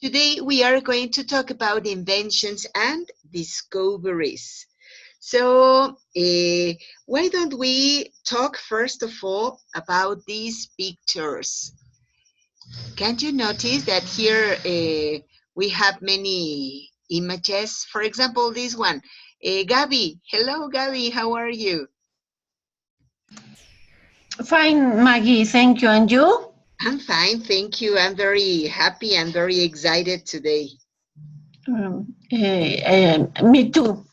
Today we are going to talk about inventions and discoveries. So why don't we talk first of all about these pictures? Can't you notice that here we have many images? For example, this one. Gabby, hello Gabby, how are you? Fine, Maggie, thank you. And you? I'm fine, thank you. I'm very happy and very excited today. Me too.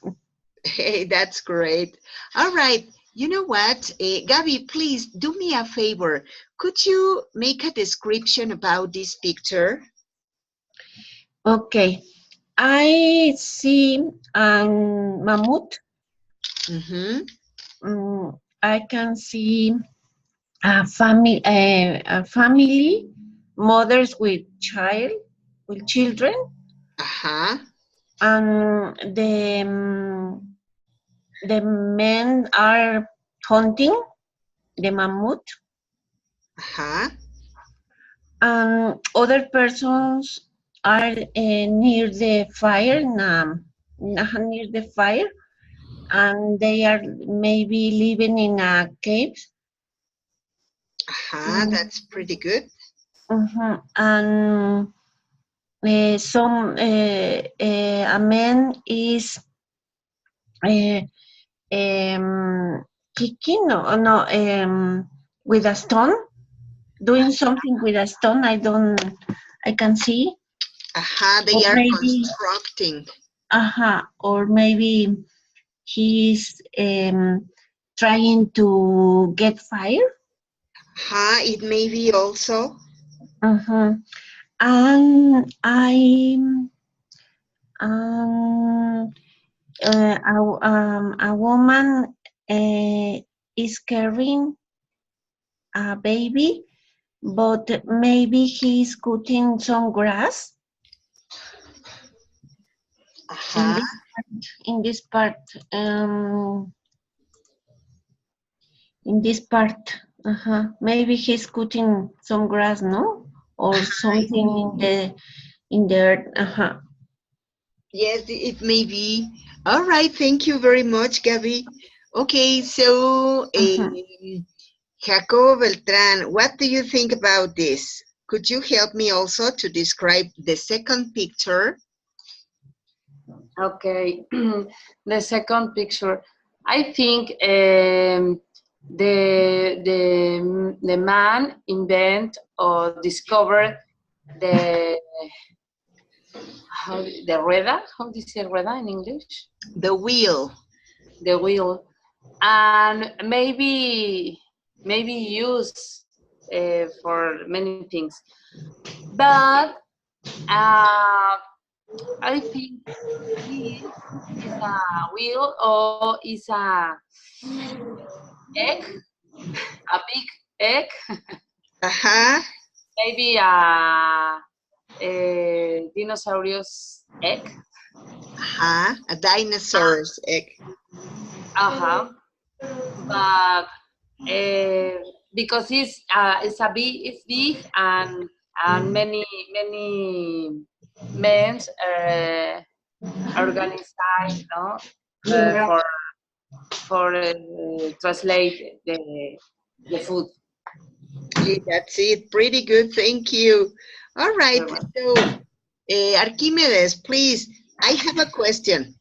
Hey, that's great. All right. You know what? Gabby, please do me a favor. Could you make a description about this picture? Okay. I see a mammoth. Mm-hmm. I can see a family, mothers with children, Uh-huh. and the men are hunting the mammoth, Uh-huh. and other persons are near the fire, near the fire, and they are maybe living in a cave. Uh-huh. Mm, That's pretty good. And a man is uh, um, kicking, with a stone, doing something with a stone. I can see, Uh-huh. or They are maybe, constructing. or maybe he's trying to get fire. Uh-huh. It may be also. Uh-huh. And um, a woman is carrying a baby, but maybe he's cutting some grass in Uh-huh. this in this part. In this part, maybe he's cutting some grass, no, or something in the earth. Yes, it may be. All right. Thank you very much, Gabby. Okay, so Uh-huh. Jacobo Beltran, what do you think about this? Could you help me also to describe the second picture? Okay, the second picture. I think the man invent or discovered the the rueda. How do you say rueda in English? The wheel. The wheel, and maybe use for many things. But I think this is a wheel or is a egg, a big egg, Uh-huh. maybe a dinosaurus egg. Uh-huh. A dinosaur's egg. Uh-huh. But because it's big and many men organized, no, for translate the food. Okay, that's it. Pretty good. Thank you. All right. So, Archimedes, please, I have a question.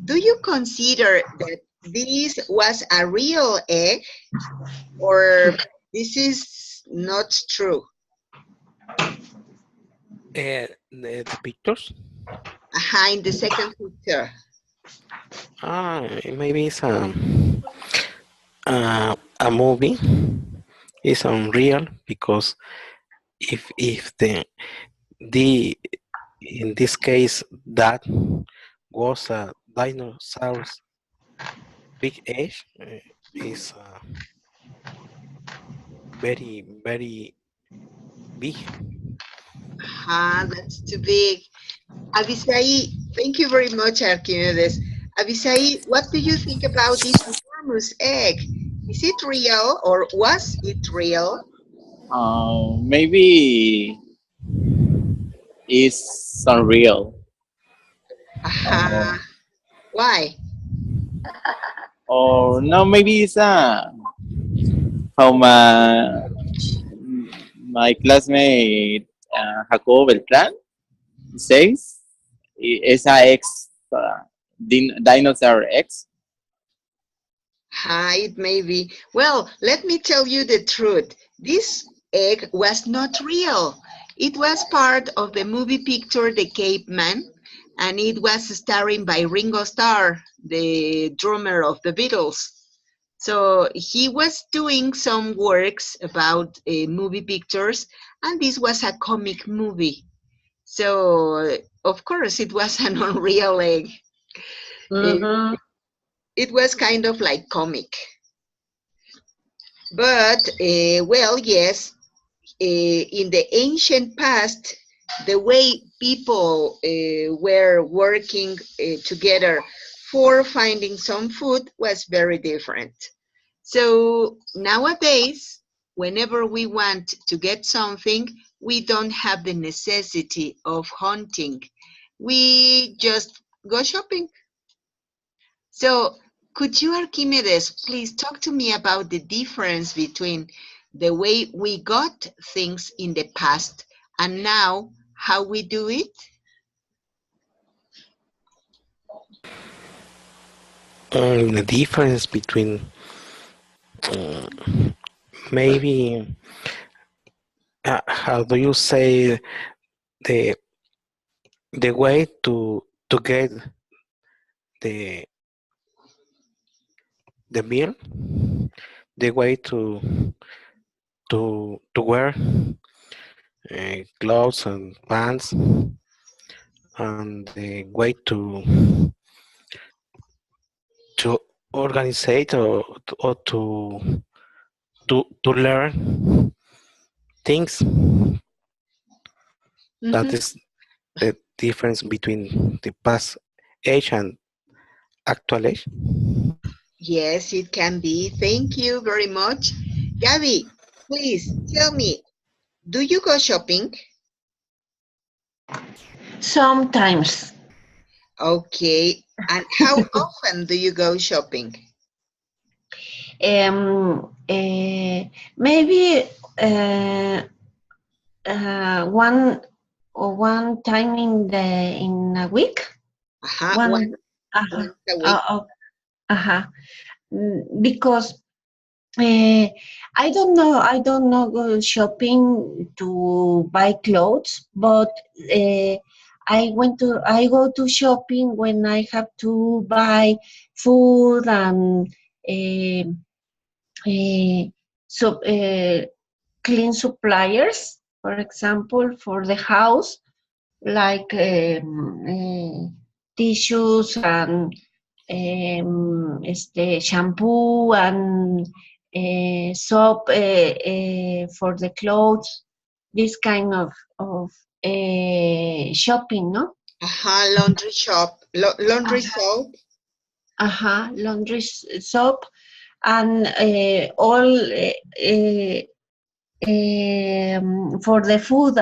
Do you consider that this was a real egg or this is not true? The pictures. In the second picture. Maybe it's a movie. It's unreal because if the in this case that was a dinosaur's big age is very big. That's too big. Abisai, thank you very much, Archimedes. Abisai, what do you think about this enormous egg? Is it real or was it real? Maybe is unreal. Uh-huh. Why? Or no, maybe it's how my classmate Jacobo Beltran says is a ex dinosaur X. It may be. Well, let me tell you the truth. This egg was not real. It was part of the movie picture The Caveman, and it was starring by Ringo Starr, the drummer of the Beatles. So he was doing some works about movie pictures, and this was a comic movie. So, of course, it was an unreal egg. It, Mm-hmm. it was kind of like comic. But, well, yes, in the ancient past, the way people were working together for finding some food was very different. So nowadays, whenever we want to get something, we don't have the necessity of hunting. We just go shopping. So could you, Archimedes, please talk to me about the difference between the way we got things in the past and now how we do it? The difference between uh, maybe how do you say the the way to get the the meal, the way to wear clothes and pants, and the way to organize or to learn things. That Mhm. is the difference between the past age and actual age. Yes, it can be. Thank you very much. Gabby, please tell me, do you go shopping? Sometimes. Okay. And how often do you go shopping? Maybe uh, one time in a week. Uh-huh. One. Uh-huh. Once a week. Uh-huh. Because I don't know go shopping to buy clothes, but uh, I go to shopping when I have to buy food and uh, uh, so clean suppliers, for example, for the house, like tissues and shampoo and soap for the clothes, this kind of shopping, no? Laundry shop, laundry Uh, soap. laundry soap and all for the food.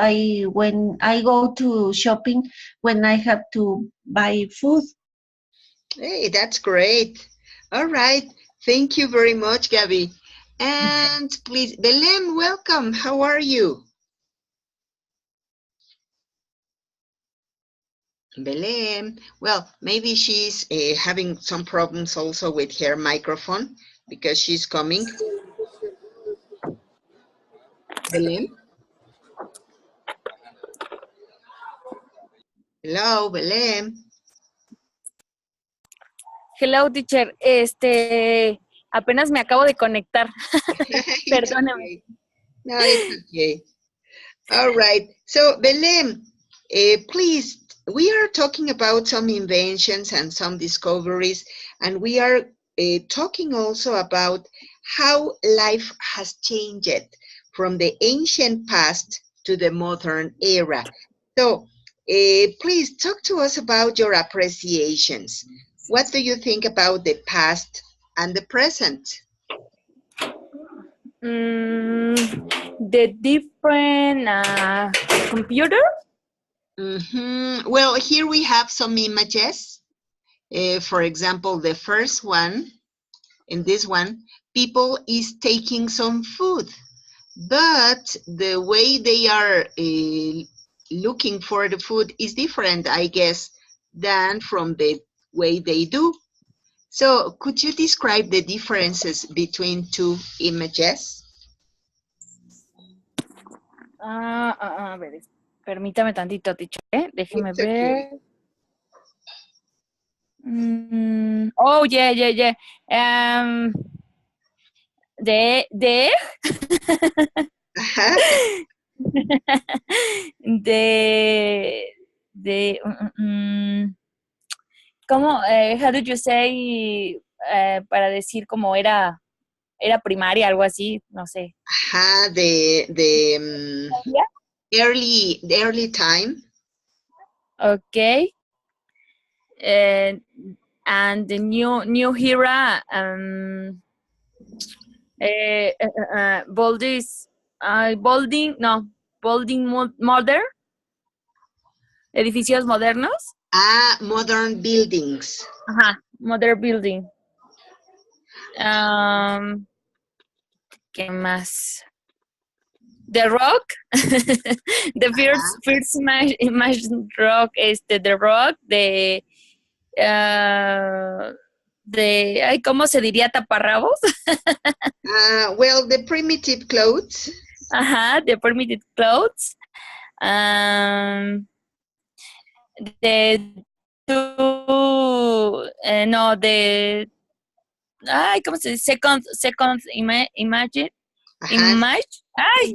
When I go to shopping when I have to buy food. Hey, that's great. All right. Thank you very much, Gabby. And please, Belém, welcome. How are you? Belém. Well, maybe she's having some problems also with her microphone because she's coming. Belém? Hello, Belém. Hello, teacher. Apenas me acabo de conectar. It's Perdóneme. okay. No, it's okay. All right. So, Belém, please, we are talking about some inventions and some discoveries, and we are talking also about how life has changed from the ancient past to the modern era. So, please talk to us about your appreciations. What do you think about the past and the present? The different computer. Well, here we have some images. For example, the first one, in this one, people is taking some food, but the way they are looking for the food is different, I guess, than from the way they do. So could you describe the differences between two images? A ver, permítame tantito, teacher, ¿eh? Déjeme It's okay. ver. Oh, yeah. De Ajá. de ¿cómo? How did you say para decir como era primaria, algo así, no sé. Ajá, the early time. Okay. And the new era, Bolding modern, edificios modernos. Modern buildings. Ajá, modern building. ¿Qué más? The Rock, the first image rock, The Rock, ay, ¿cómo se diría? Taparrabos. Well, the primitive clothes. Ajá, the permitted clothes. The two, no, the, ay, ¿cómo se dice? Second image, Ajá, ay,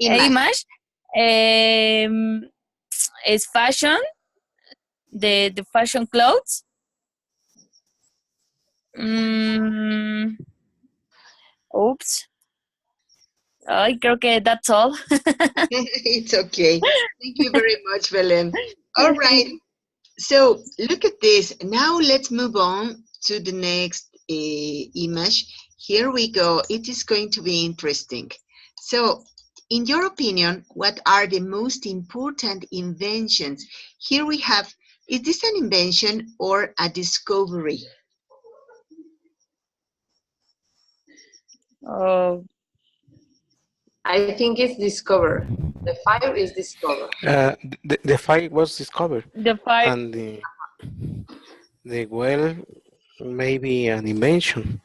image. image, is fashion, the fashion clothes. Oops. Ay, creo que that's all. It's okay. Thank you very much, Belen. All right. So look at this. Now let's move on to the next image. Here we go. It is going to be interesting. So in your opinion, what are the most important inventions? Here we have, is this an invention or a discovery? Oh, I think it's discovered. The fire is discovered. The fire was discovered, the fire. and the well maybe an invention.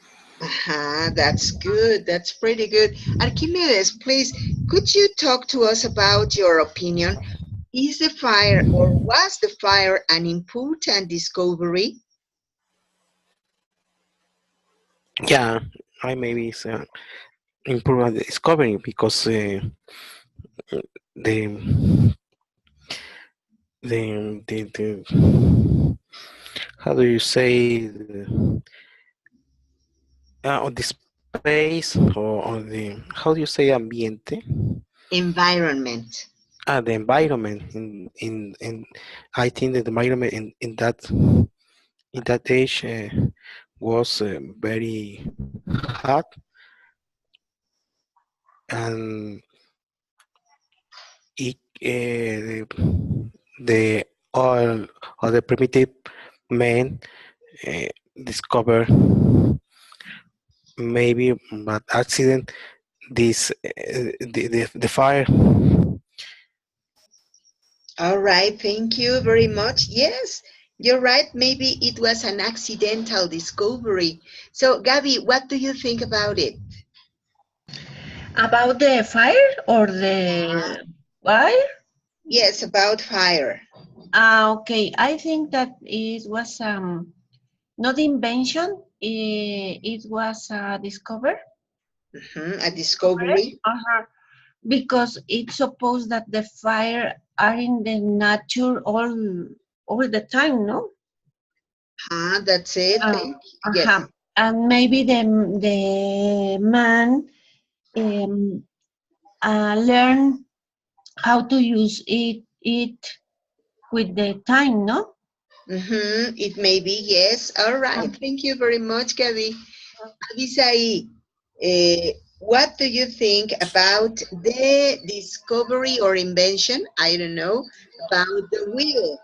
That's good. That's pretty good. Archimedes, please, could you talk to us about your opinion? Is the fire or was the fire an important discovery? Yeah, I maybe it's important discovery because the the how do you say on the space or on the how do you say ambiente? Environment. The environment in I think that the environment in that age was very hot, and it the all or the primitive man uh, discovered maybe by accident this the fire. All right, thank you very much. Yes, you're right. Maybe it was an accidental discovery. So, Gabby, what do you think about it? About the fire or the fire? Yes, about fire. Okay. I think that it was not invention. It was discovered. A discovery. Because it's supposed that the fire are in the nature all the time, no? That's it. Yes. And maybe the man learn how to use it with the time, no? It may be, yes. All right. Thank you very much, Gabby. Avisa ahí. what do you think about the discovery or invention, I don't know, about the wheel?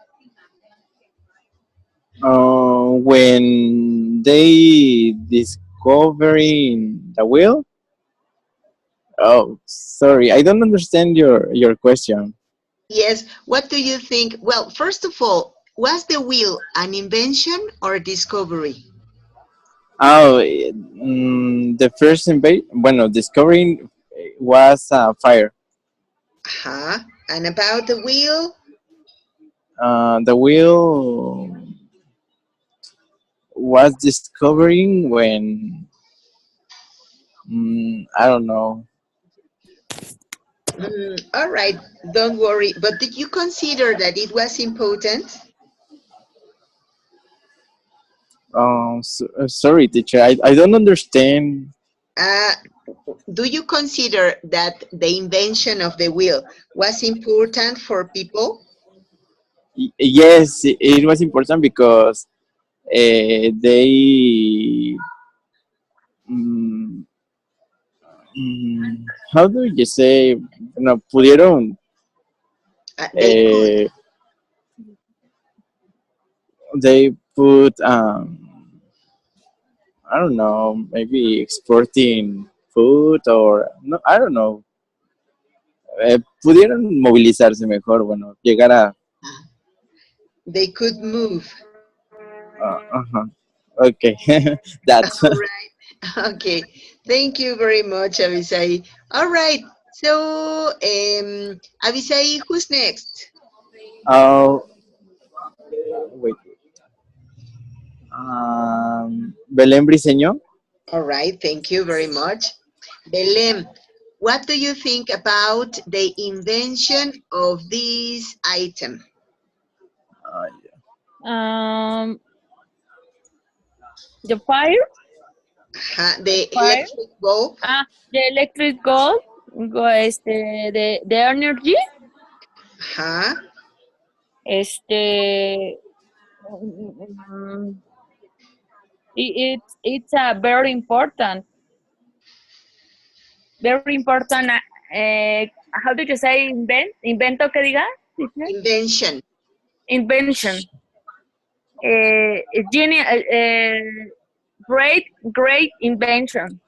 When they discovering the wheel. Oh, sorry, I don't understand your question. Yes, what do you think? Well, first of all, was the wheel an invention or discovery? Oh, the first bueno, discovering was fire. Uh-huh. And about the wheel? The wheel was discovering when I don't know. All right, don't worry. But did you consider that it was important? Sorry, teacher. I don't understand. Uh, do you consider that the invention of the wheel was important for people? Yes, it was important because they mm, how do you say, no, pudieron, They could. eh, they put, I don't know, maybe exporting food or, no, I don't know, pudieron movilizarse mejor, bueno, llegar a, They could move. ajá, okay, that's, All right. Okay. Thank you very much, Avisai. All right. So, Avisai, who's next? oh, wait, Belén Briseño. All right. Thank you very much. Belém, what do you think about the invention of this item? Um, the fire, The fire. electric bulb? The electric gold, the energy, Huh? este, mm, it's a very important. How do you say invento que diga? Invention. Invention. Great invention.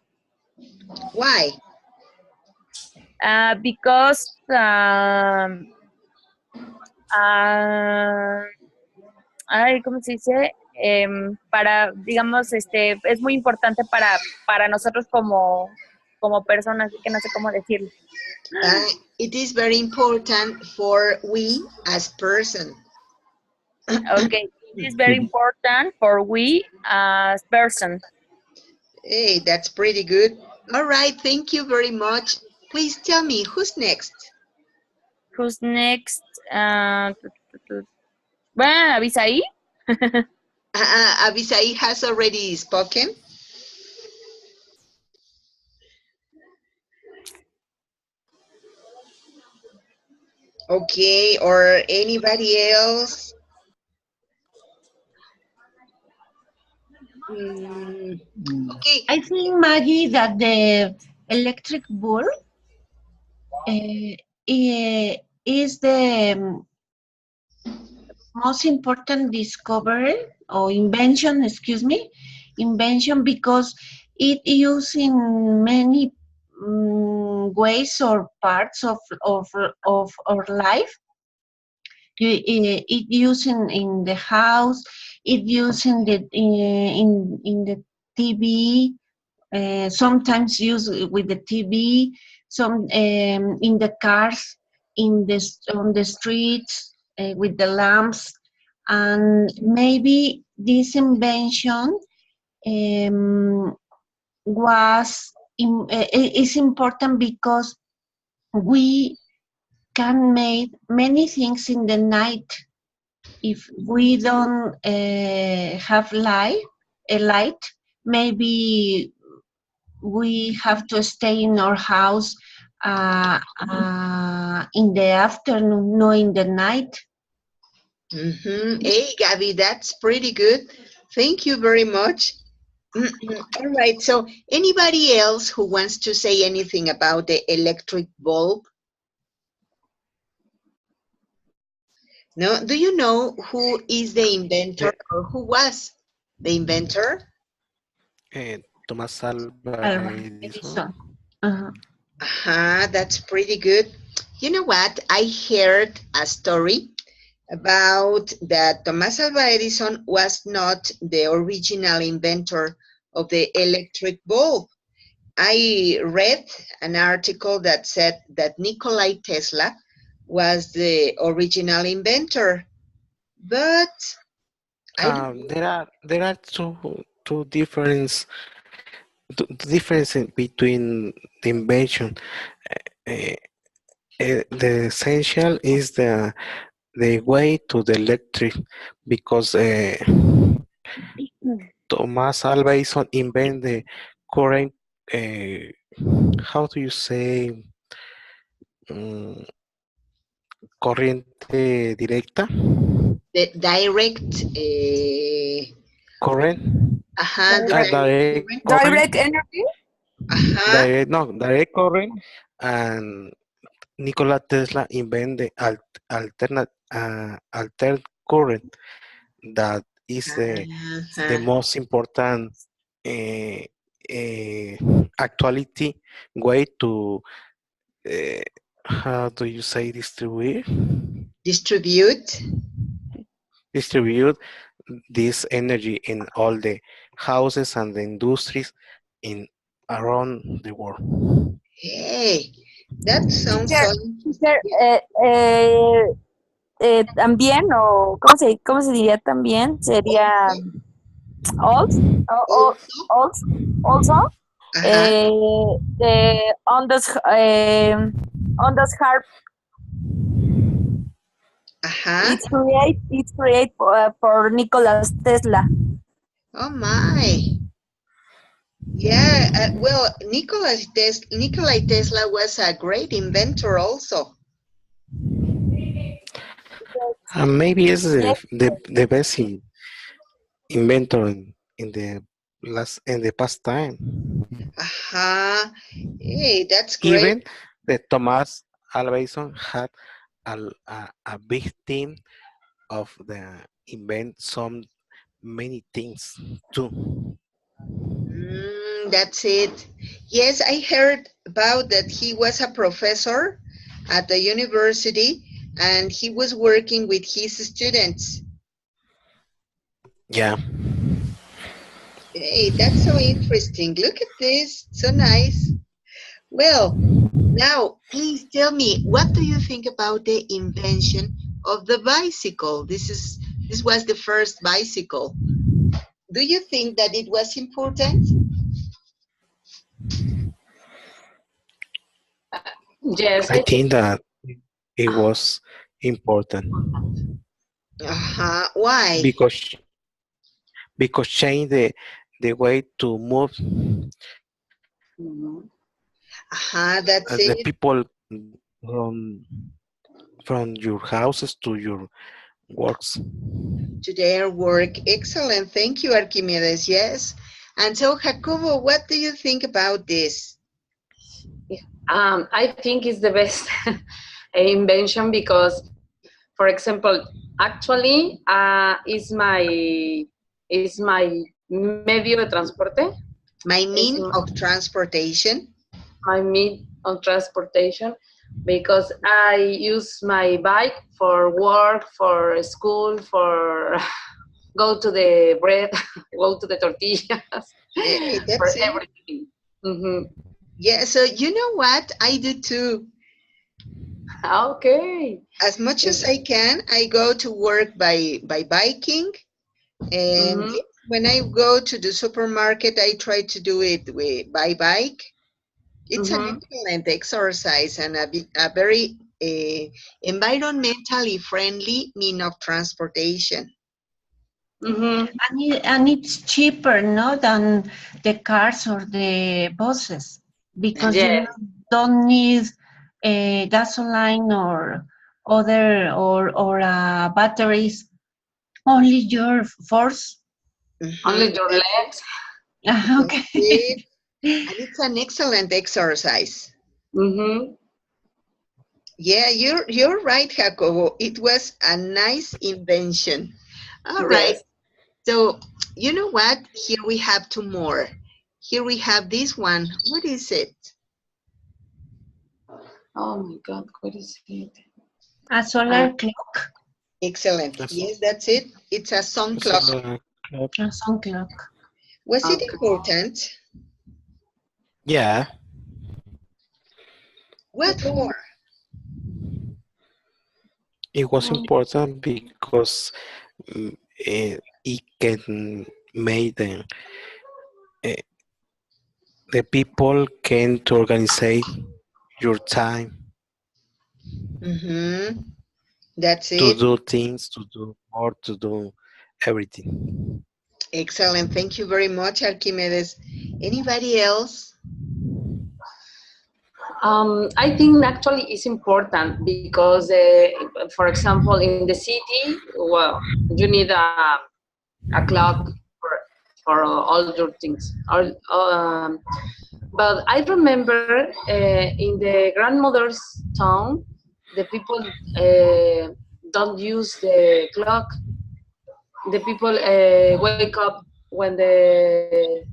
Why? Because ay, ¿cómo se dice? Para, digamos, es muy importante para nosotros como personas, así que no sé cómo decirlo. It is very important for we as person. Okay, it is very important for we as person. Hey, that's pretty good. All right, thank you very much. Please tell me, who's next? Who's next? Bueno, avisa ahí. Avisai has already spoken. Okay, or anybody else? Okay. I think, Maggie, that the electric bulb is the most important discovery or invention, excuse me, invention because it used in many ways or parts of our life. It used in the house, it used in the TV, sometimes used with the TV, some in the cars, on the streets with the lamps, and maybe this invention is important because we can make many things in the night if we don't have a light. Maybe we have to stay in our house in the afternoon, no in the night. Hey, Gabby, that's pretty good. Thank you very much. All right. So, anybody else who wants to say anything about the electric bulb? No? Do you know who is the inventor or who was the inventor? Thomas Alva Alba Edison. Edison. Uh-huh. That's pretty good. You know what? I heard a story about that Thomas Alva Edison was not the original inventor of the electric bulb. I read an article that said that Nikola Tesla was the original inventor, but I don't know. There are two difference between the invention. Uh, the essential is the way to the electric because Thomas Alva Edison invented the current. How do you say? mm, Corriente directa, The direct, current, Direct, direct direct current. current, direct energy. Aha, direct current, and Nikola Tesla invented alternate current that is the aha. most important uh, uh, actuality way to uh, how do you say Distribute. distribute this energy in all the houses and the industries in around the world. Hey, that sounds Teacher, so teacher, interesting. también, o cómo se diría también? Sería Also, also, also, also, also, ajá, the on those harp, ajá. it's create for Nikola Tesla. Oh my. Yeah, well, Nikola Tesla was a great inventor also. And maybe it's Yes, the best inventor in the past time. Aha. Hey, that's great. Even the Thomas Alva Edison had a big team of the invent some many things too. That's it. Yes, I heard about that he was a professor at the university and he was working with his students. Yeah. Hey, that's so interesting. Look at this. So nice. Well, now please tell me, what do you think about the invention of the bicycle? This was the first bicycle. Do you think that it was important? Yes, I I think think that it was important Why? because change the way to move That's the it. people from your houses to your works. To their work. Excellent. Thank you, Archimedes. Yes. And so, Jacobo, what do you think about this? I think it's the best invention because, for example, actually, is my medio de transporte. My Is mean of transportation. my mean of transportation because I use my bike for work, for school, for go to the bread, go to the tortillas, Hey, for that's it. everything. Hmm. Yeah, so you know what? I do too. Okay. As much as I can, I go to work by biking. And Mm-hmm. when I go to the supermarket, I try to do it by bike. It's an Mm-hmm. excellent exercise and a very environmentally friendly mean of transportation. Mm-hmm. And it's cheaper, no, than the cars or the buses because you Yes. don't need gasoline or other or batteries. Only your force. Only your That's it. legs. That's Okay. it. And it's an excellent exercise. Mm-hmm. Yeah, you're right, Jacobo. It was a nice invention. All right. Yes. So, you know what? Here we have two more. Here we have this one. What is it? Oh my God, what is it? A solar clock. Excellent. That's Yes, that's it. It's a sun that's clock. clock. A sun clock. Was it Okay. important? Yeah, What for? it was important because it can make uh, the people can to organize your time Mm-hmm. That's to it. do things, to do more, to do everything. Excellent. Thank you very much, Archimedes. Anybody else? I think actually it's important because, for example, in the city, well, you need a clock for all your things. But I remember in the grandmother's town, the people don't use the clock. The people wake up when the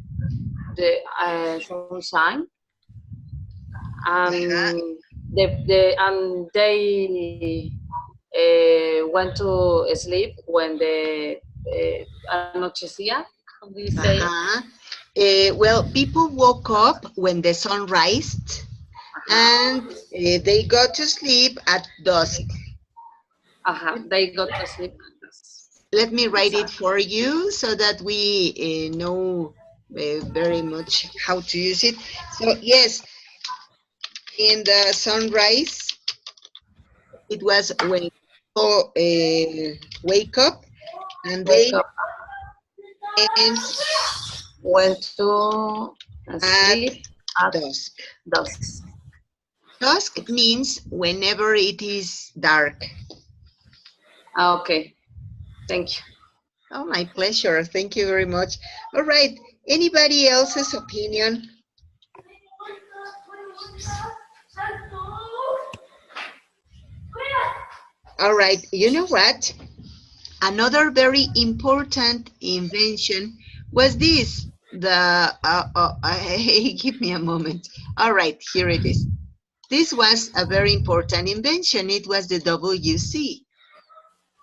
sun shine, Uh-huh. and they went to sleep when the anochecía. How do you say it? Uh-huh. Well, people woke up when the sun rised Uh-huh. and they got to sleep at dusk. Uh-huh. They got to sleep. Let me write it Exactly. for you so that we know very much how to use it. So, yes, in the sunrise, it was when people wake up and Wake they up, end went to at sleep at dusk. dusk. Dusk means whenever it is dark. Okay, thank you. Oh, my pleasure. Thank you very much. All right. Anybody else's opinion? All right. You know what? Another very important invention was this. Give me a moment. All right, here it is. This was a very important invention. It was the WC.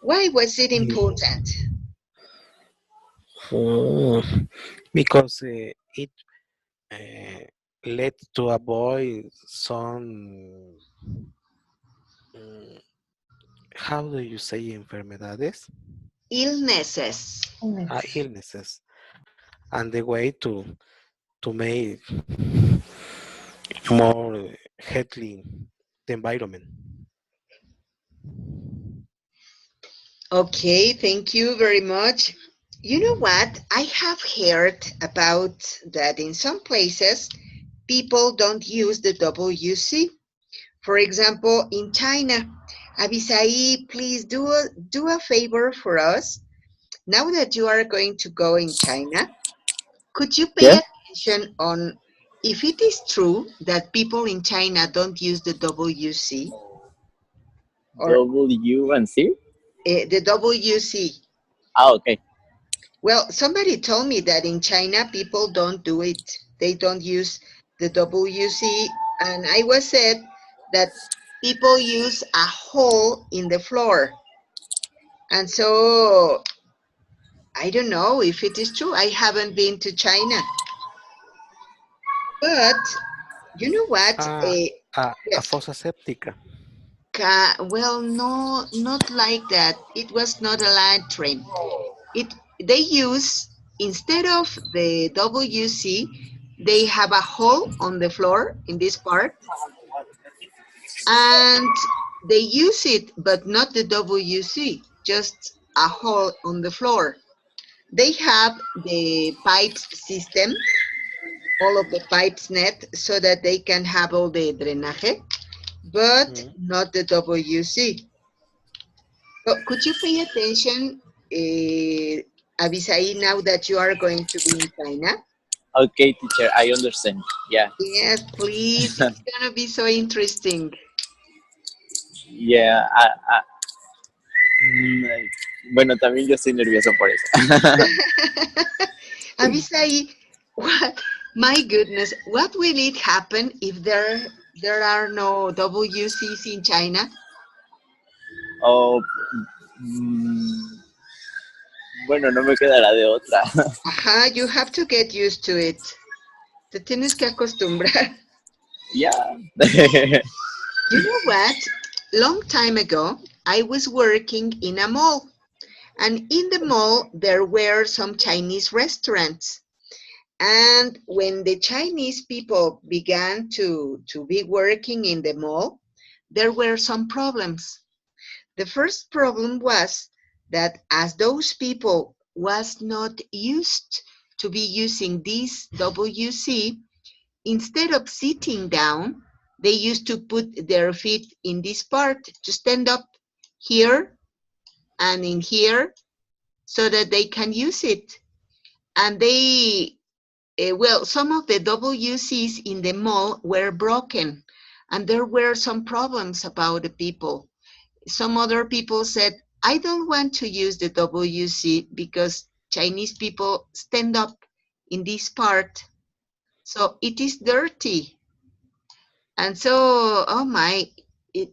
Why was it important? Mm, because it uh, led to avoid some, mm, how do you say enfermedades? Illnesses. Yes. Illnesses. And the way to make more healthy the environment. Okay, thank you very much. You know what? I have heard about that in some places people don't use the WC. For example, in China, Abisai, please do a favor for us. Now that you are going to go in China, could you pay Yeah. attention on if it is true that people in China don't use the WC or W and C. the WC? Okay. Well, somebody told me that in China people don't do it. They don't use the WC, and I was said that people use a hole in the floor. And so I don't know if it is true. I haven't been to China. But you know what? Ah, a Yes. fossa séptica. Well, no, not like that. It was not a latrine. It they use instead of the WC, they have a hole on the floor in this part, and they use it, but not the WC, just a hole on the floor. They have the pipes system, all of the pipes net, so that they can have all the drenaje, but Mm. not the WC. So could you pay attention, Abisai, now that you are going to be in China? Okay, teacher, I understand. Yeah, Yes, please. It's gonna be so interesting. yeah. Mm, bueno, también yo estoy nervioso por eso. Avisai, what? My goodness, what will it happen if there are no WCs in China? Oh, mm, bueno, no me quedará de otra. Ajá, you have to get used to it. Te tienes que acostumbrar. Yeah. You know what? Long time ago, I was working in a mall, and in the mall there were some Chinese restaurants. And when the Chinese people began to be working in the mall, there were some problems. The first problem was that as those people was not used to be using this WC, instead of sitting down, they used to put their feet in this part to stand up here and in here so that they can use it. And they, well, some of the WCs in the mall were broken, and there were some problems about the people. Some other people said, I don't want to use the WC because Chinese people stand up in this part, so it is dirty. And so, oh my,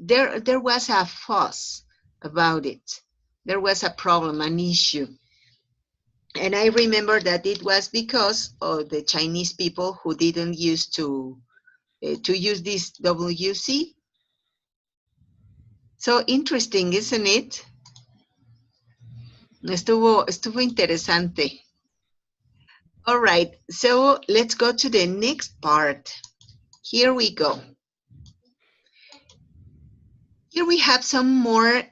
there was a fuss about it. There was a problem, an issue. And I remember that it was because of the Chinese people who didn't used to use this WC. So interesting, isn't it? Estuvo interesante. All right, so let's go to the next part. Here we go. Here we have some more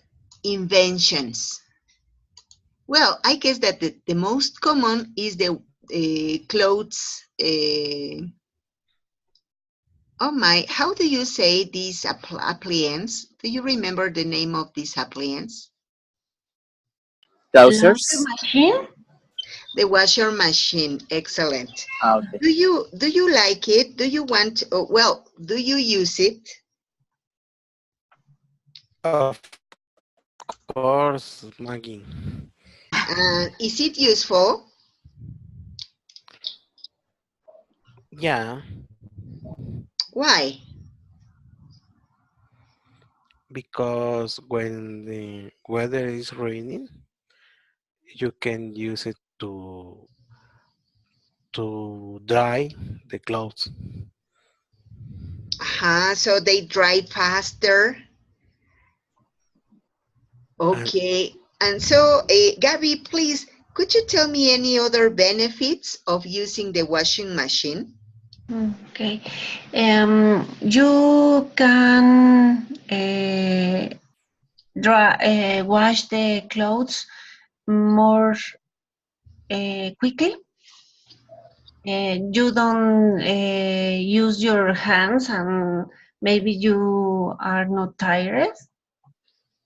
inventions. Well, I guess that the most common is the clothes. Oh my, how do you say these appliance? Do you remember the name of this appliance? Laundry Trousers? machine? The washer machine, excellent. Ah, okay. Do you like it? Do you want, well, do you use it? Of course, Maggie. Is it useful? Yeah, Why? because when the weather is raining, you can use it to dry the clothes. So they dry faster. And Okay. And so, Gabby, please, could you tell me any other benefits of using the washing machine? Okay. You can wash the clothes more quickly. You don't use your hands, and maybe you are not tired.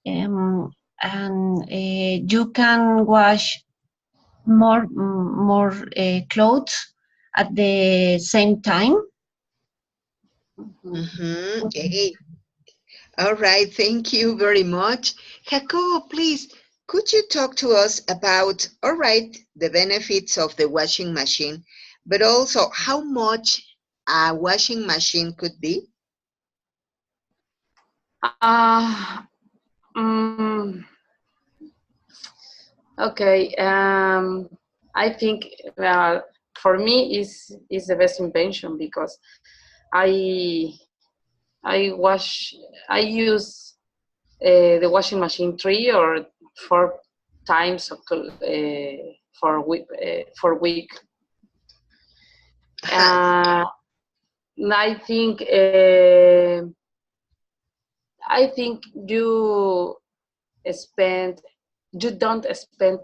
And you can wash more clothes at the same time. Mm-hmm. Hey. All right. Thank you very much. Jacobo, please, could you talk to us about, all right, the benefits of the washing machine, but also how much a washing machine could be? Mm, okay. I think for me is the best invention because I I wash I use the washing machine 3 or 4 times for week. Uh, I think you spend you don't spend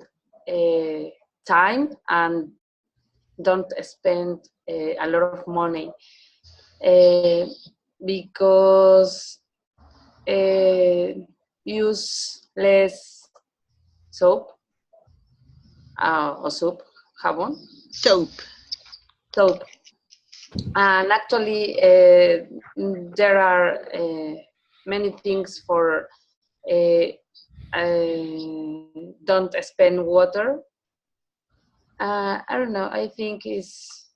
uh, time and don't spend a lot of money uh, because use less soap or soap, jabón. Soap. soap. And actually, there are many things for don't spend water. I don't know. I think is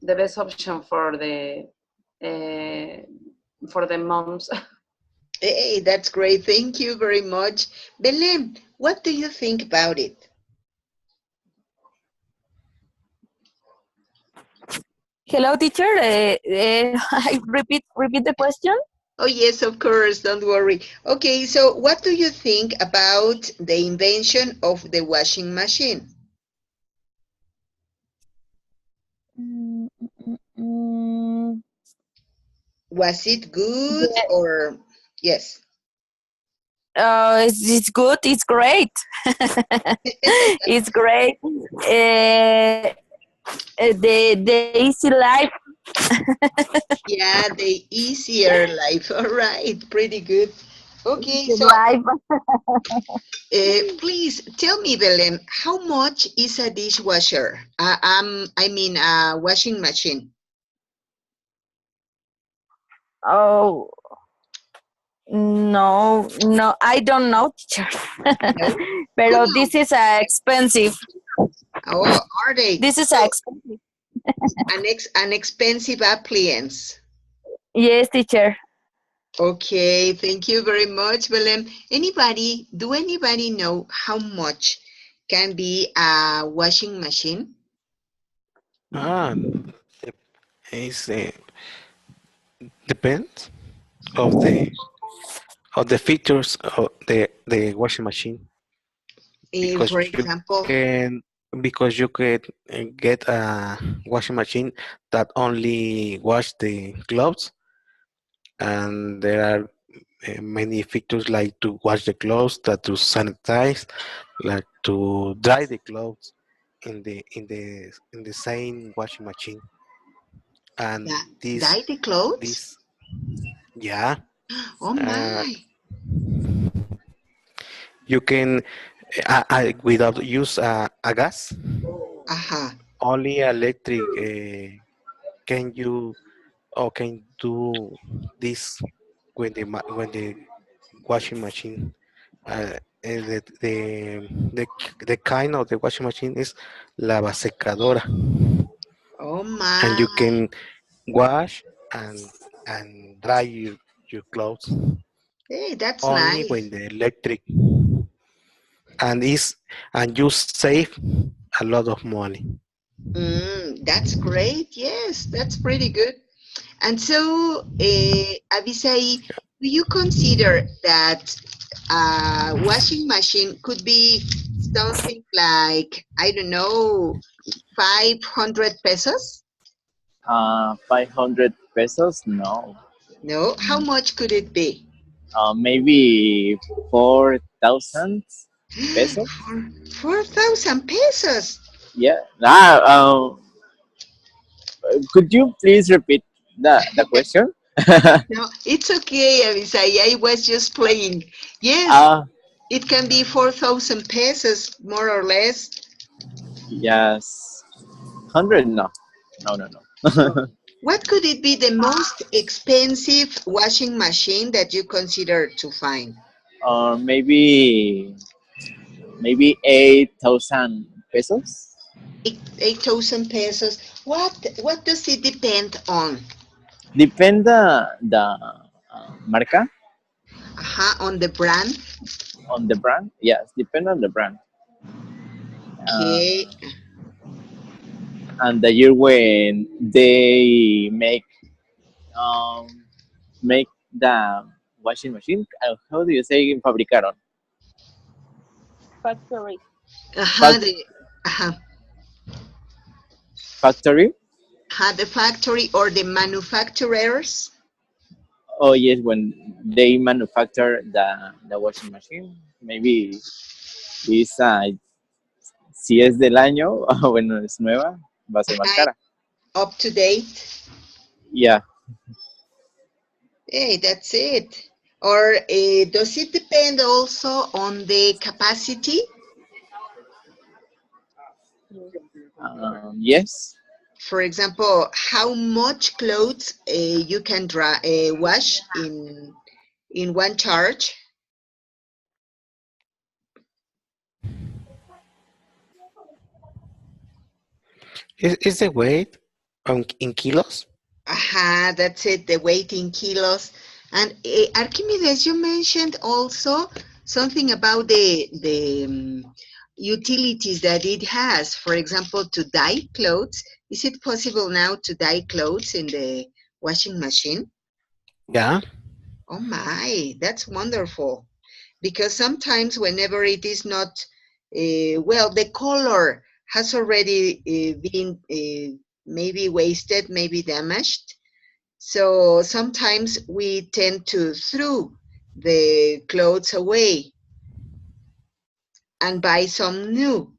the best option for the moms. Hey, that's great. Thank you very much. Belém, what do you think about it? Hello, teacher. I repeat the question. Oh, yes, of course. Don't worry. Okay, so what do you think about the invention of the washing machine? Mm, mm, mm, Was it good the- or yes? it's good. It's great. It's great. The easy life. Yeah, the easier life. All right, pretty good. Okay, Easy so life. please tell me, Belém, how much is a dishwasher? I mean, a washing machine. Oh no, I don't know, teacher. No? Who Pero this knows? is expensive. Oh, are they? This is So, expensive. an expensive appliance. Yes, teacher. Okay, thank you very much, Belém. Do anybody know how much can be a washing machine? Ah, it's depends of the features of the washing machine For because example, you can get a washing machine that only wash the clothes, and there are many features like to wash the clothes, that to sanitize, like to dry the clothes in the same washing machine. And dye the clothes? this yeah, Oh uh, my. you can without use a gas, Uh-huh. only electric can you or can do this when the washing machine the the kind of the washing machine is lavasecadora, Oh and my. you can wash and dry your clothes Hey, that's only nice. when the electric, and is and you save a lot of money. That's great. Yes, that's pretty good. And so, Avisai, do you consider that a washing machine could be something like, I don't know, 500 pesos? 500 pesos? No. No? How much could it be? Maybe 4,000 pesos? For 4,000 pesos. Yeah. Could you please repeat the question? No, it's okay, Avisai. I was just playing. Yes, uh, it can be 4,000 pesos, more or less. yes. 100? No. No, no, no. What could it be the most expensive washing machine that you consider to find? Or maybe 8,000 pesos. 8,000 pesos. What does it depend on? Depend the marca On the brand. on the brand. Yes, depend on the brand. Okay. And the year when they um, make the washing machine. How do you say fabricaron? Factory. Fac- The uh-huh, Factory? the factory or the manufacturers. Oh yes, when they manufacture the washing machine, maybe it's si es del año bueno es nueva, va a ser más cara. Up to date. Yeah, Hey, that's it. Or does it depend also on the capacity? yes. for example, how much clothes you can wash in one charge? Is the weight in kilos? Aha, that's it, the weight in kilos. And Archimedes, you mentioned also something about the utilities that it has. For example, to dye clothes. Is it possible now to dye clothes in the washing machine? Yeah. Oh my, that's wonderful. Because sometimes whenever it is not, well, the color has already been maybe wasted, maybe damaged. So sometimes we tend to throw the clothes away and buy some new.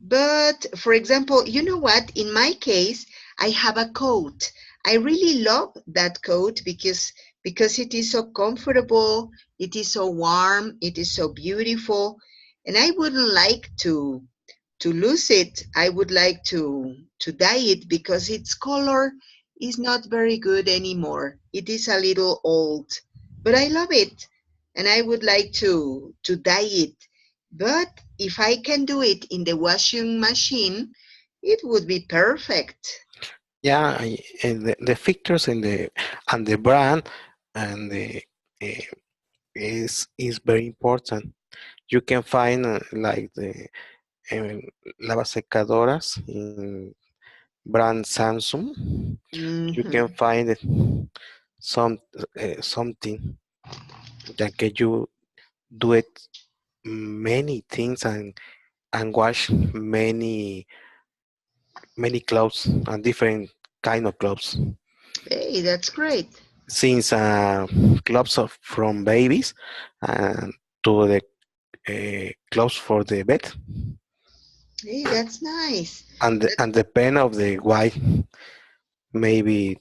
But for example, you know what? In my case, I have a coat. I really love that coat because it is so comfortable, it is so warm, it is so beautiful, and I wouldn't like to lose it. I would like to dye it because its color is not very good anymore. It is a little old, but I love it, and I would like to dye it. But if I can do it in the washing machine, it would be perfect. Yeah, and the features and the brand and the uh, is very important. You can find like the um, lavasecadoras in brand Samsung. You can Mhm. find it some something that can you do it many things and wash many clothes and different kind of clothes. Hey, that's great. Since clothes from babies and to the clothes for the bed Hey, that's nice. and the pen of the wife maybe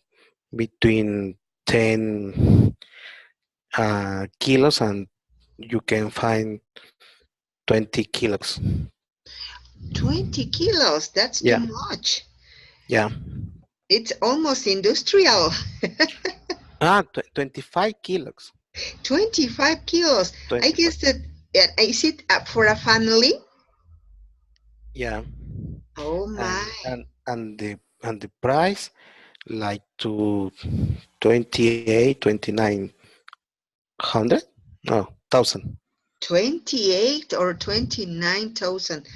between 10 kilos and you can find 20 kilos. 20 kilos, that's too Yeah, much. yeah. It's almost industrial. 25 kilos. 25 kilos. I 25. guess that is it for a family? Yeah, Oh my. and the price like to 28, 2900. No, 1000. 28 or 29,000.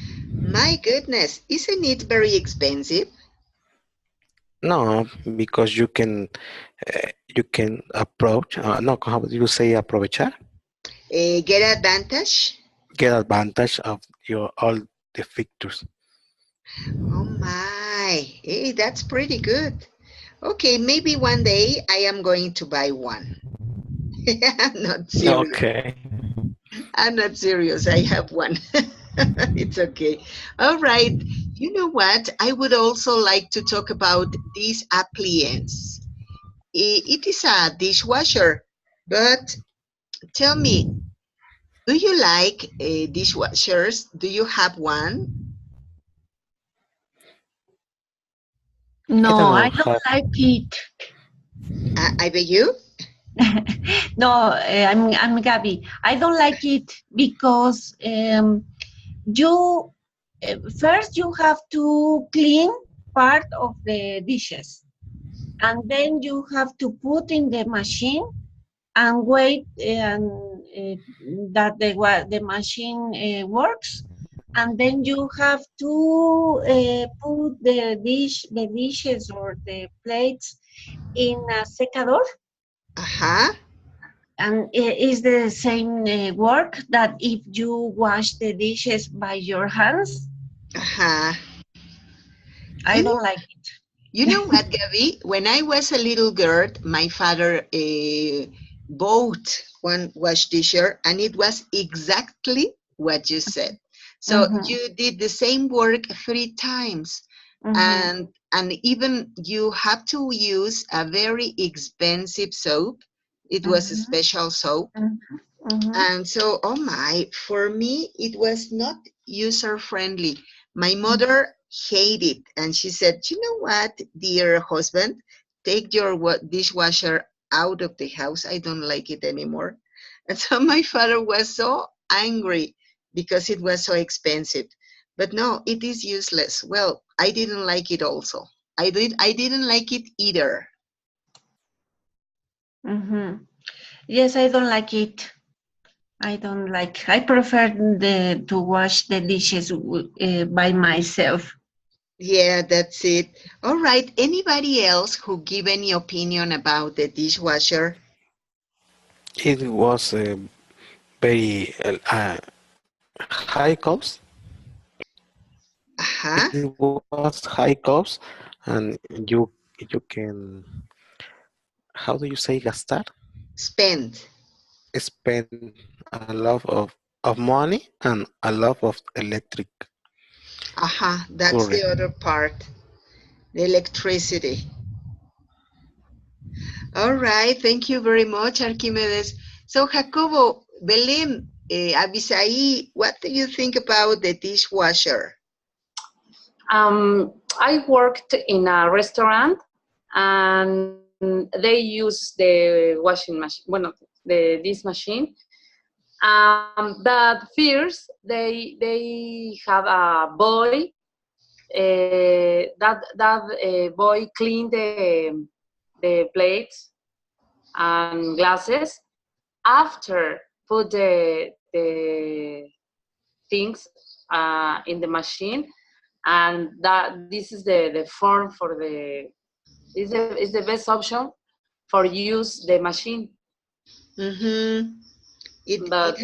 My goodness, isn't it very expensive? No, because you can approach. No, how do you say aprovechar? Get advantage? Get advantage of your all the features. Oh my. Hey, that's pretty good. Okay, maybe one day I am going to buy one. I'm not serious. Okay. I'm not serious. I have one. It's okay. All right. You know what? I would also like to talk about this appliance. It is a dishwasher, but tell me, do you like dishwashers? Do you have one? I No, don't know I how. don't like it. I beg you? No, I'm Gabby. I don't like it because you first you have to clean part of the dishes, and then you have to put in the machine and wait and that the machine works, and then you have to put the dishes or the plates in a secador, Uh-huh. and it is the same work that if you wash the dishes by your hands. Uh-huh. I You know don't like You know what, Gabby? When I was a little girl, my father bought one wash disher, and it was exactly what you said. it. So you did the same work 3 times, Mm-hmm. and even you have to use a very expensive soap. It was a Mm-hmm. special soap, Mm-hmm. and so, oh my, for me, it was not user friendly. My mother hated it, and she said, "You know what, dear husband, take your dishwasher out of the house. I don't like it anymore." And so my father was so angry because it was so expensive. But no, it is useless. Well, I didn't like it also. I didn't like it either. Mm-hmm. Yes, I don't like it. I prefer to wash the dishes by myself. Yeah, that's it. All right. Anybody else who give any opinion about the dishwasher? It was very high cost. Uh-huh. It was high cost, and you can, how do you say gastar? Spend. Spend a lot of money and a lot of electric Aha, that's current. the other part, the electricity. All right, thank you very much, Archimedes. So, Jacobo, Belém, Abisaí, what do you think about the dishwasher? I worked in a restaurant, and they use the washing machine. Well, this machine. But first, they have a boy. That boy clean the plates and glasses after put the things in the machine, and that this is the form for the is the best option for use the machine. Mm-hmm. It But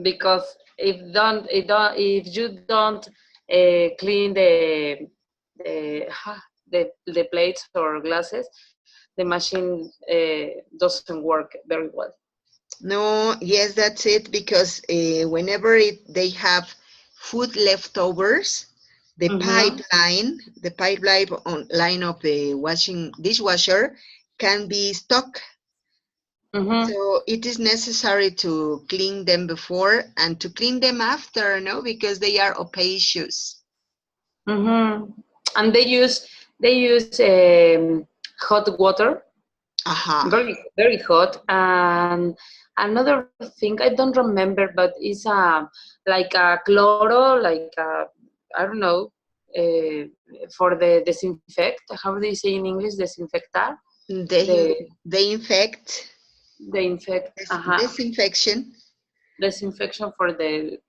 because if you don't clean the plates or glasses, the machine doesn't work very well. No, yes, that's it. Because whenever they have food leftovers, Mm-hmm. the pipeline line of the washing dishwasher can be stuck. Mm-hmm. So it is necessary to clean them before and to clean them after, no, because they are opacious. Mm-hmm. And they use hot water, Aha. very hot. And another thing I don't remember, but it's like a chloro, like I don't know, for the disinfect. How do you say in English? Disinfectar. They The they infect the infect. disinfection. Disinfection for the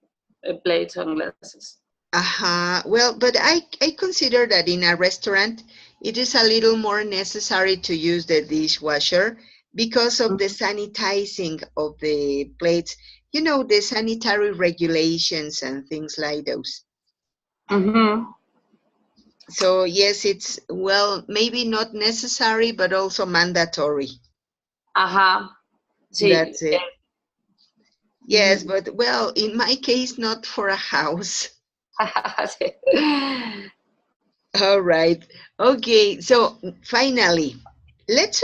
plates and glasses. Aha. Well, but I consider that in a restaurant, it is a little more necessary to use the dishwasher because of the sanitizing of the plates, the sanitary regulations and things like those. Mm-hmm. So, yes, it's, well, maybe not necessary, but also mandatory. Uh-huh. See. That's it. Yes, but, well, in my case, not for a house. All right. Okay, so finally, let's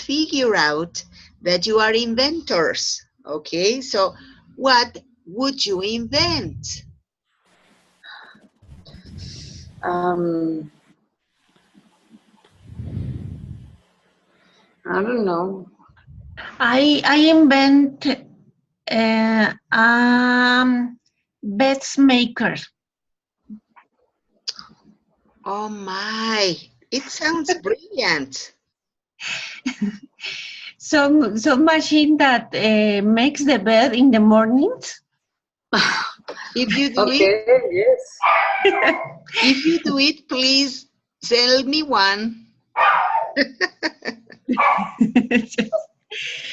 figure out that you are inventors. Okay, so what would you invent? um, I don't know. I invent beds maker. Oh my, it sounds brilliant. Some machine that makes the bed in the mornings. If you do it, Okay, yes. if you do it, please sell me one.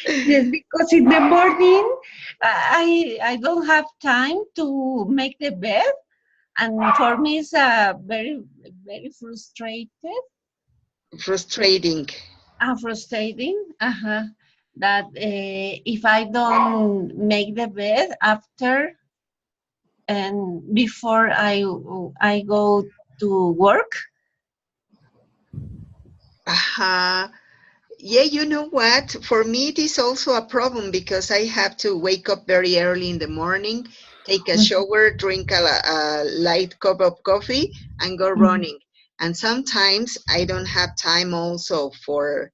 Yes, because in the morning I don't have time to make the bed, and for me it's very frustrated, Frustrating. frustrating. That if I don't make the bed after and before I go to work. Uh-huh. Yeah, you know what? For me, it is also a problem because I have to wake up very early in the morning, take a shower, drink a light cup of coffee, and go running. And sometimes I don't have time also for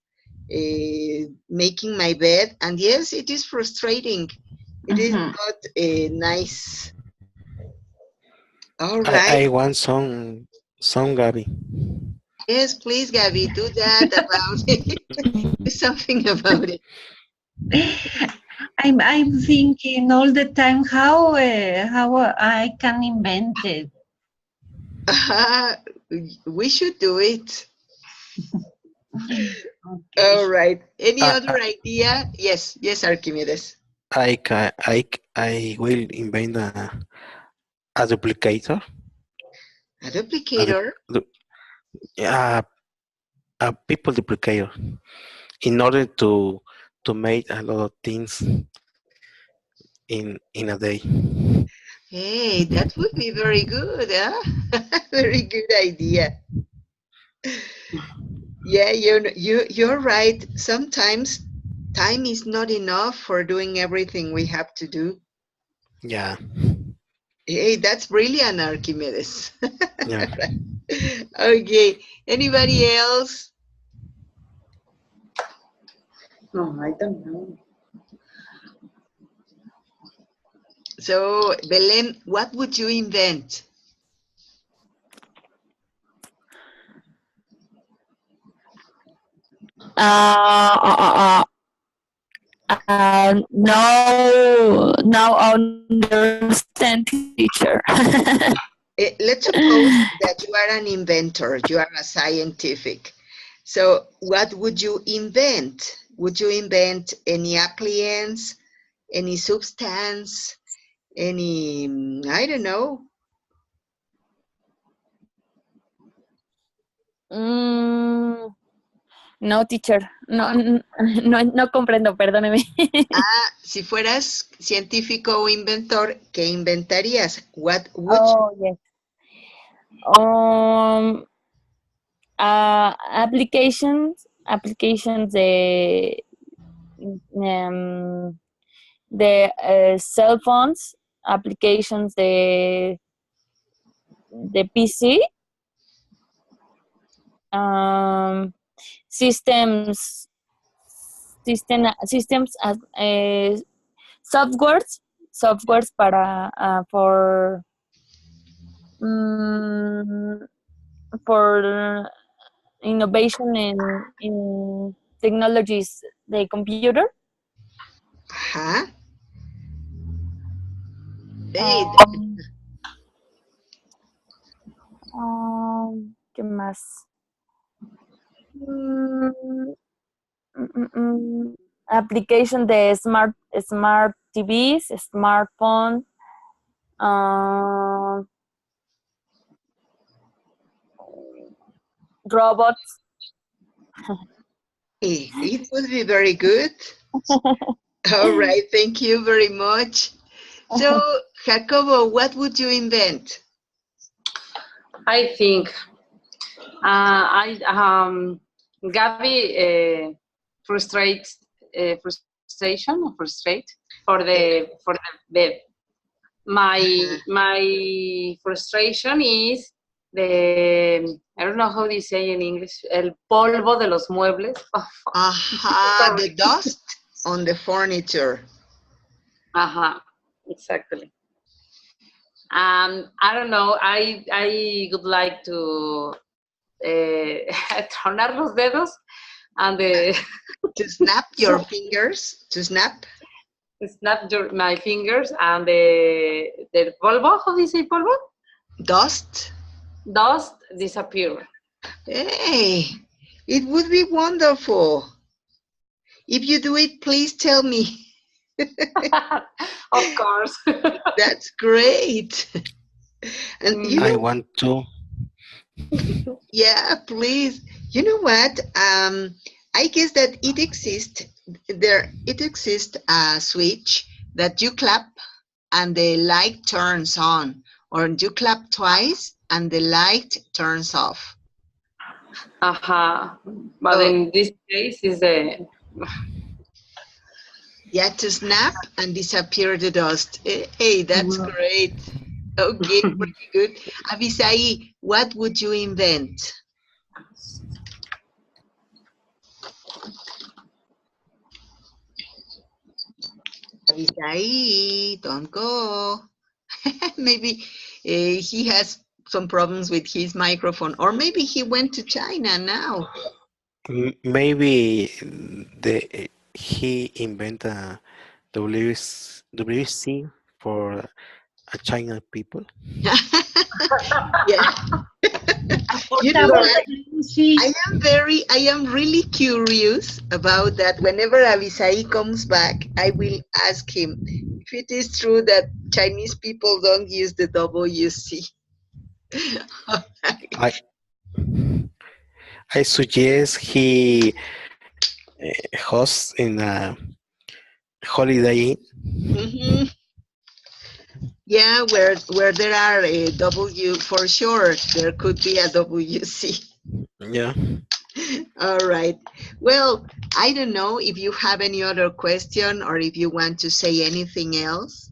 making my bed. And yes, it is frustrating. It is Mhm. not nice. All I right. want some Gabby. Yes, please, Gabby, do that about it. Do something about it. I'm thinking all the time how I can invent it. We should do it. Okay. All right. Any I, other idea? Yes, yes, Archimedes. I will invent a duplicator, A a, du- duplicator. du- a, a people duplicator, in order to make a lot of things in a day. Hey, that would be very good, huh? Very good idea. Yeah, you're right. Sometimes time is not enough for doing everything we have to do. Yeah, Hey, that's brilliant, Archimedes. yeah. Okay. Anybody else? No, I don't know. So, Belén, what would you invent? No understand, teacher. Let's suppose that you are an inventor, you are a scientific. So what would you invent? Would you invent any appliance, any substance, any, I don't know. Mm, no, teacher. No comprendo, perdóneme. Ah, si fueras científico o inventor, ¿qué inventarías? What would you? Oh, yes. Um, applications um, the cell phones, applications the PC, um, systems, systems as softwares para mm, for innovation in technologies, the computer. Huh? Hey, Um, ¿Qué más? Mm, Application de smart TVs, smartphone, uh, robots. hey, it would be very good. All right, thank you very much. So, Jacobo, what would you invent? I think I Gabby frustration or frustrate for the bed. My frustration is the I don't know how they say in English el polvo de los muebles. Aha, the dust on the furniture. Exactly. I don't know. I would like to tronar los dedos and To snap your fingers, to snap. snap my fingers and the polvo. How do you say polvo? Dust. Dust disappear. Hey, it would be wonderful. If you do it, please tell me. Of course. That's great. And you I know, want to. yeah, please. You know what? I guess that it exists. It exists a switch that you clap and the light turns on, or you clap twice and the light turns off. But Oh, in this case, is the yeah, to snap and disappear the dust. Hey, that's great. Okay, pretty good. Avisai, what would you invent? Avisai, don't go. Maybe he has some problems with his microphone, or maybe he went to China now. Maybe he invented a WC for China people. Yeah, you know Portable what? sí. I am really curious about that. Whenever Avisai comes back, I will ask him if it is true that Chinese people don't use the WC. I I suggest he hosts in a Holiday Inn. Hmm. Yeah, where there are a W for sure, there could be a WC. Yeah. All right. Well, I don't know if you have any other question or if you want to say anything else.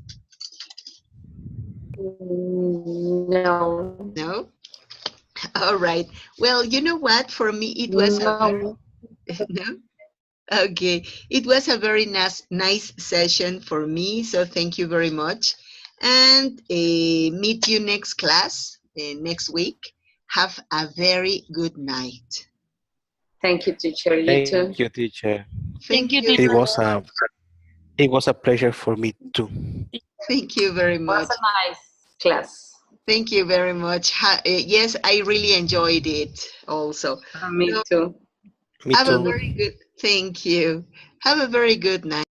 no, No? All right. Well, you know what? For me, it was a no. no. Okay, it was a very nice session for me. So thank you very much, and meet you next class next week. Have a very good night. Thank you, teacher. You Thank too. you, teacher. Thank Thank you, you. It teacher. was a pleasure for me too. Thank you very It was much. a nice class. Thank you very much. Yes, I really enjoyed it also. Me So too. Me have a too. very good, thank you. Have a very good night.